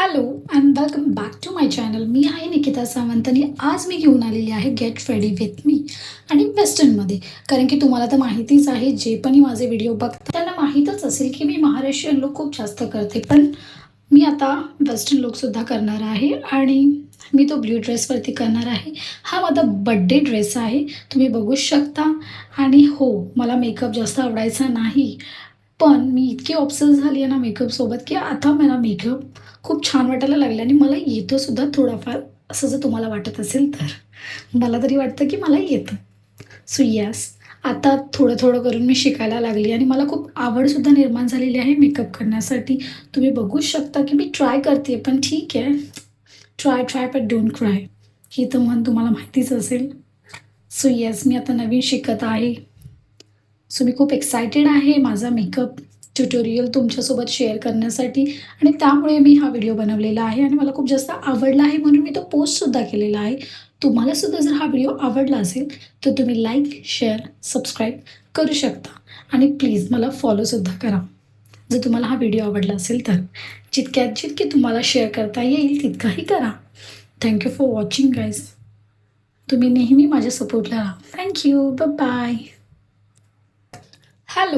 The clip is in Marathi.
Hello and welcome back to my channel. मी आहे निकिता सावंत आणि आज मी घेऊन आलेली आहे गेट रेडी विथ मी आणि वेस्टर्नमध्ये. कारण की तुम्हाला तर माहितीच आहे, जे पण माझे व्हिडिओ बघतात त्यांना माहीतच असेल की मी महाराष्ट्रीयन लुक खूप जास्त करते, पण मी आता वेस्टर्न लुकसुद्धा करणार आहे आणि मी तो ब्ल्यू ड्रेसवरती करणार आहे. हा माझा बड्डे ड्रेस आहे, तुम्ही बघू शकता. आणि हो, मला मेकअप जास्त आवडायचा नाही, पण मी इतकी ऑब्सेस झाली आहे ना मेकअपसोबत, की आता मला मेकअप खूप छान वाटायला लागला आणि मला येतो सुद्धा थोडाफार, असं जर तुम्हाला वाटत असेल तर. मला तरी वाटतं की मला येतं. सो येस, आता थोडं-थोडं करून मी शिकायला लागली आणि मला खूप आवडसुद्धा निर्माण झालेली आहे मेकअप करण्यासाठी. तुम्ही बघू शकता की मी ट्राय करते, पण ठीक आहे. Try but don't cry. ही तर म्हण तुम्हाला माहितीच असेल. सो येस, मी आता नवीन शिकत आहे. सो मी खूप एक्सायटेड आहे माझा मेकअप ट्युटोरियल तुमच्यासोबत शेअर करण्यासाठी आणि त्यामुळे मी हा व्हिडिओ बनवलेला आहे आणि मला खूप जास्त आवडला आहे, म्हणून मी तो पोस्टसुद्धा केलेला आहे. तुम्हालासुद्धा जर हा व्हिडिओ आवडला असेल तर तुम्ही लाईक, शेअर, सबस्क्राईब करू शकता आणि प्लीज मला फॉलोसुद्धा करा जर तुम्हाला हा व्हिडिओ आवडला असेल तर. जितकी तुम्हाला शेअर करता येईल तितकाही करा. Thank you for watching guys. तुम्ही नेहमी माझ्या सपोर्टला राहा. थँक्यू. बाय.